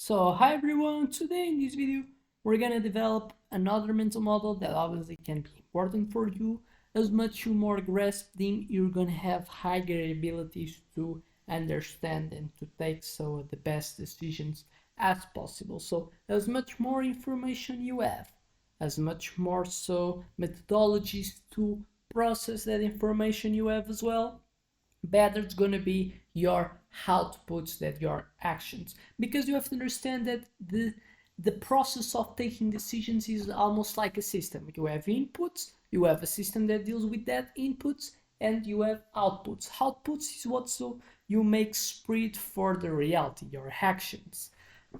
So hi everyone, today in this video we're gonna develop another mental model that obviously can be important for you. As much you more grasp them, you're gonna have higher abilities to understand and to take the best decisions as possible. So as much more information you have, as much more methodologies to process that information you have as well, better it's going to be your outputs than your actions, because you have to understand that the process of taking decisions is almost like a system. You have inputs, you have a system that deals with that inputs, and you have outputs is what you make spread for the reality, your actions.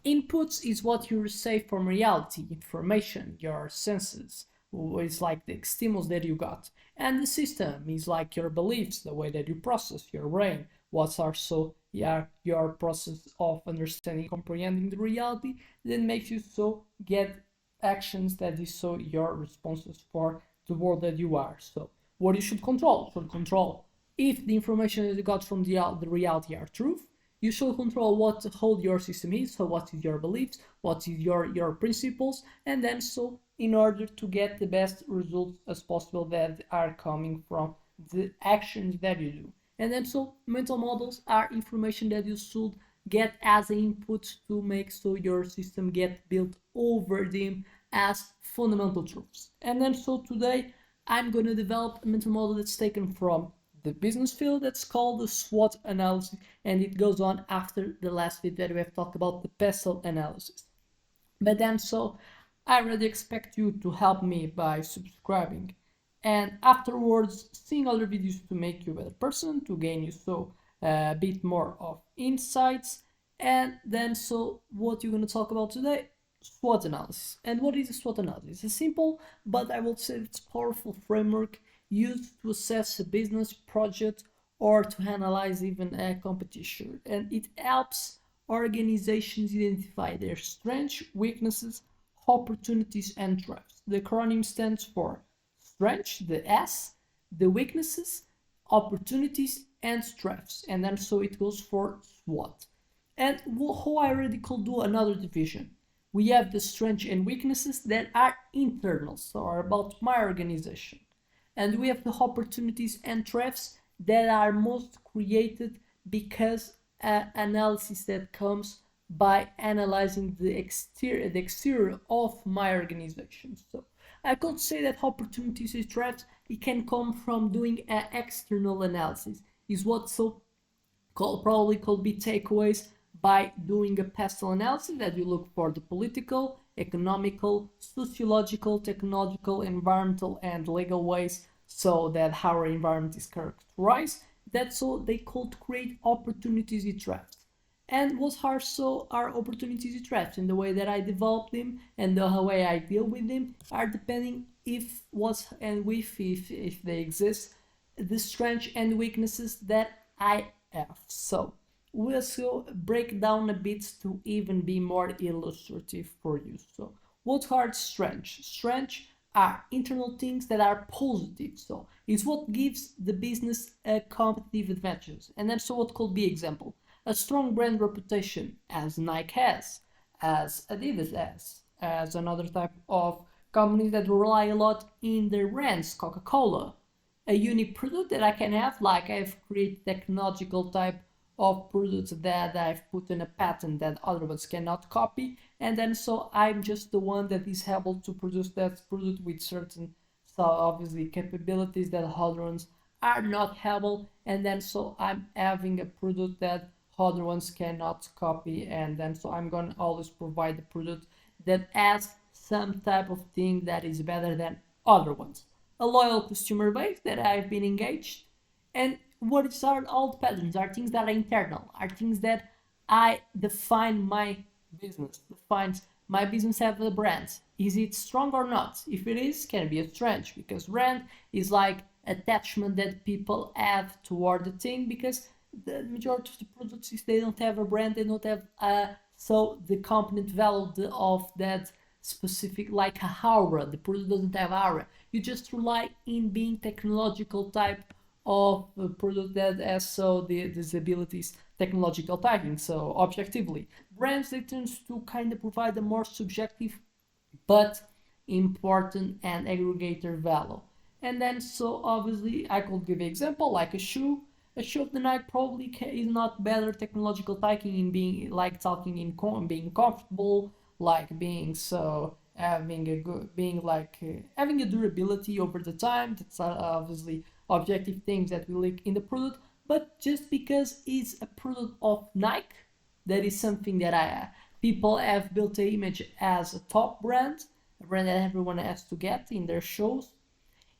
Inputs is what you receive from reality, information, your senses. It's like the stimulus that you got. And the system is like your beliefs, the way that you process your brain, what's also your process of understanding, comprehending the reality that makes you get actions that is your responses for the world that you are. So what you should control? Should control if the information that you got from the reality are truth. You should control what whole your system is, so what is your beliefs, what is your principles, and then in order to get the best results as possible that are coming from the actions that you do. And then mental models are information that you should get as input to make your system get built over them as fundamental truths. And then today I'm going to develop a mental model that's taken from the business field, that's called the SWOT analysis, and it goes on after the last video that we have talked about the pestle analysis. But then I really expect you to help me by subscribing and afterwards seeing other videos to make you a better person, to gain you a bit more of insights. And then what you're going to talk about today? SWOT analysis. And what is a SWOT analysis? It's a simple, but I will say it's powerful framework used to assess a business project or to analyze even a competition. And it helps organizations identify their strengths, weaknesses, opportunities, and threats. The acronym stands for strengths, the S, the weaknesses, opportunities, and threats. And then it goes for SWOT. And how I already could do another division. We have the strengths and weaknesses that are internal, so are about my organization. And we have the opportunities and threats that are most created because analysis that comes by analyzing the exterior of my organization. So I could say that opportunities and threats, it can come from doing an external analysis, is what probably could be takeaways by doing a pestle analysis, that you look for the political, economical, sociological, technological, environmental, and legal ways so that our environment is characterized. That's they could create opportunities and threats. And what are our opportunities and threats, and the way that I develop them and the way I deal with them are depending if what and with if they exist, the strengths and weaknesses that I have. So we'll break down a bit to even be more illustrative for you. So what are strengths? Strengths are internal things that are positive. So it's what gives the business a competitive advantage. And then what could be example? A strong brand reputation, as Nike has, as Adidas has, as another type of companies that rely a lot in their brands, Coca-Cola. A unique product that I can have, like I've created technological type of products that I've put in a patent that others cannot copy, and then I'm just the one that is able to produce that product with certain obviously capabilities that other ones are not able, and then I'm having a product that other ones cannot copy, and then I'm gonna always provide a product that has some type of thing that is better than other ones. A loyal consumer base that I've been engaged, and what are all the patterns are things that are internal, are things that I define my business, defines my business have a brand. Is it strong or not? If it is, can be a strength, because brand is like attachment that people have toward the thing, because the majority of the products, if they don't have a brand, they don't have the component value of that specific, like a aura. The product doesn't have aura. You just rely in being technological type of a product that has these abilities, technological typing. So objectively, brands that tends to kind of provide a more subjective but important and aggregator value. And then so obviously I could give an example like a shoe. A shoe of the Nike probably is not better technological talking in being like talking in being comfortable, like being so having a good being like having a durability over the time. That's obviously objective things that we look in the product. But just because it's a product of Nike, that is something that people have built an image as a top brand, a brand that everyone has to get in their shows.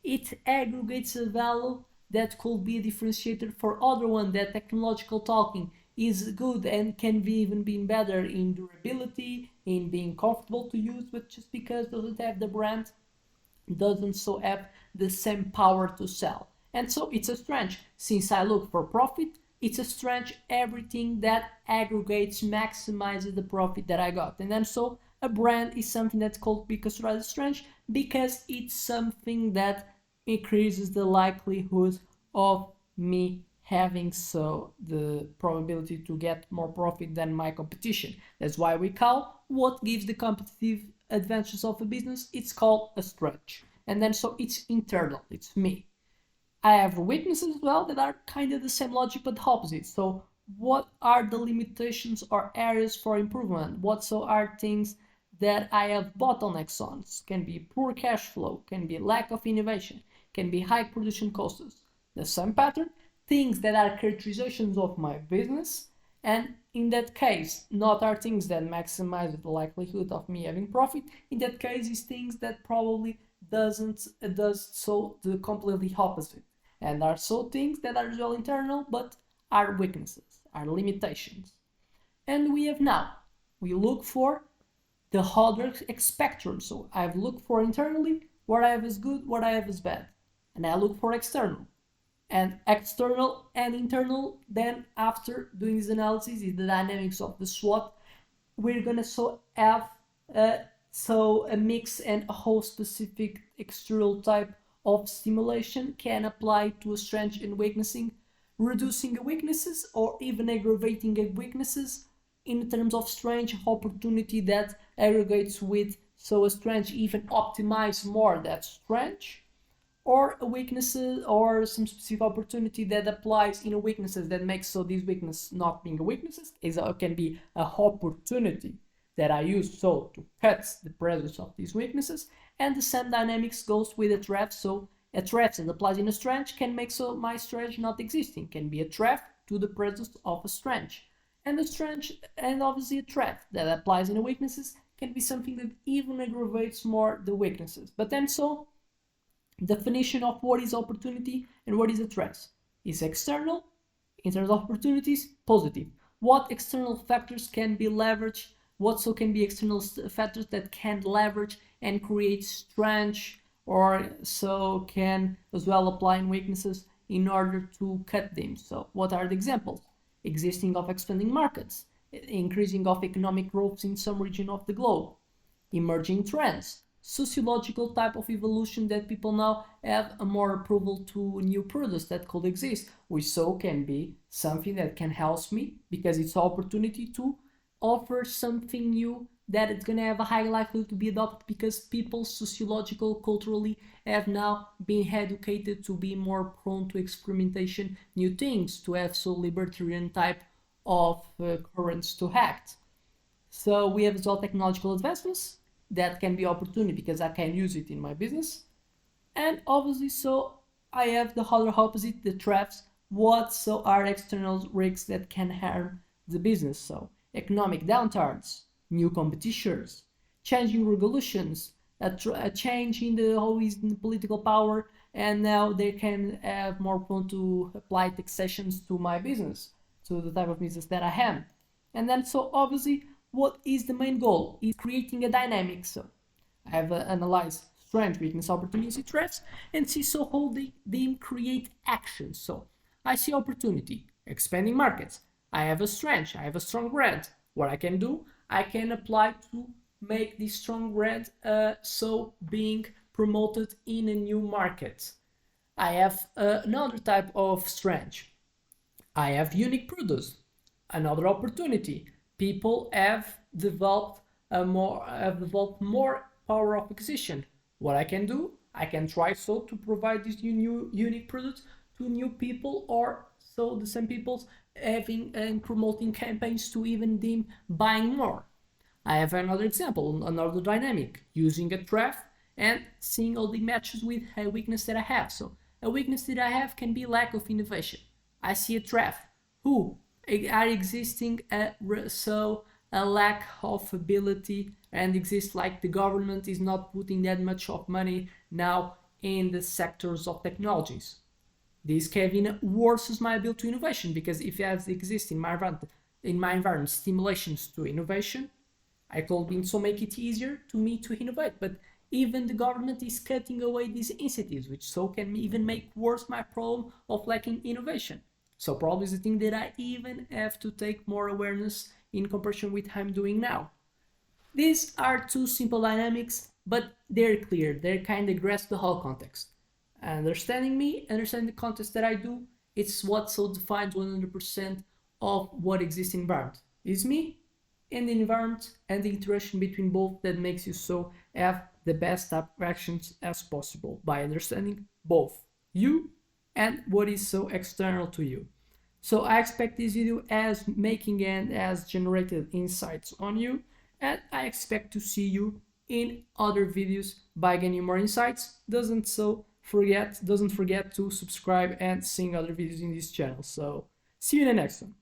It aggregates a value that could be a differentiator for other one that technological talking is good and can be even being better in durability, in being comfortable to use, but just because doesn't have the brand doesn't so have the same power to sell. And so it's a strange, since I look for profit, it's a strange everything that aggregates, maximizes the profit that I got. And then so a brand is something that's called because rather strange because it's something that increases the likelihood of me having so the probability to get more profit than my competition. That's why we call what gives the competitive advantages of a business, it's called a stretch. And then so it's internal, it's me. I have weaknesses as well that are kind of the same logic but opposite. So what are the limitations or areas for improvement? What so are things that I have bottlenecks on? Can be poor cash flow, can be lack of innovation, can be high production costs. The same pattern, things that are characterizations of my business, and in that case, not are things that maximize the likelihood of me having profit. In that case, is things that probably does so the completely opposite, and are so things that are as well internal but are weaknesses, are limitations. And we look for the other spectrum. So I've looked for internally what I have is good, what I have is bad, and I look for external. And external and internal, then after doing this analysis is the dynamics of the SWOT. We're gonna so have a mix and a whole specific external type of stimulation can apply to a strength and weaknessing, reducing the weaknesses or even aggravating the weaknesses in terms of strength opportunity that aggregates with so a strength even optimize more that strength, or a weaknesses or some specific opportunity that applies in a weaknesses that makes so these weaknesses not being a weaknesses is can be a opportunity that I use so to cut the presence of these weaknesses. And the same dynamics goes with a threat. So a threat that applies in a strength can make so my strength not existing, can be a threat to the presence of a strength. And the strength and obviously a threat that applies in a weaknesses can be something that even aggravates more the weaknesses. But then so definition of what is opportunity and what is a threat is external. In terms of opportunities, positive. What external factors can be leveraged? What so can be external factors that can leverage and create strength, or so can as well apply in weaknesses in order to cut them. So what are the examples? Existing of expanding markets, increasing of economic growth in some region of the globe, emerging trends, sociological type of evolution that people now have a more approval to new products that could exist, which so can be something that can help me because it's an opportunity to offer something new that it's gonna have a high likelihood to be adopted because people sociological culturally have now been educated to be more prone to experimentation, new things, to have so libertarian type of currents to act. So we have as well technological advancements that can be opportunity because I can use it in my business. And obviously so I have the other opposite, the threats. What so are external risks that can harm the business? So economic downturns, new competitors, changing regulations, a change in the always in the political power, and now they can have more prone to apply taxations to my business, to the type of business that I am. And then so obviously what is the main goal is creating a dynamic. So I have analyzed strength, weakness, opportunity, threats, and see so how they create action. So I see opportunity, expanding markets. I have a strength, I have a strong brand. What I can do, I can apply to make this strong brand so being promoted in a new market. I have another type of strength. I have unique products, another opportunity. people have developed more power of acquisition. What I can do, I can try so to provide this new unique product to new people, or so the same people having and promoting campaigns to even them buying more. I have another example, another dynamic, using a trap and seeing all the matches with a weakness that I have. So a weakness that I have can be lack of innovation. I see a trap who are existing so a lack of ability and exists like the government is not putting that much of money now in the sectors of technologies. This can even worsens my ability to innovation, because if it exists in my environment stimulations to innovation, I could so make it easier to me to innovate. But even the government is cutting away these incentives, which so can even make worse my problem of lacking innovation. So probably is the thing that I even have to take more awareness in comparison with what I'm doing now. These are two simple dynamics, but they're clear. They kind of grasp the whole context. Understanding me, understanding the context that I do, it's what so defines 100% of what exists in the environment. It's me and the environment and the interaction between both that makes you so have the best actions as possible by understanding both you and what is so external to you. So I expect this video as making and as generated insights on you, and I expect to see you in other videos by getting more insights. Doesn't forget to subscribe and seeing other videos in this channel. So see you in the next one.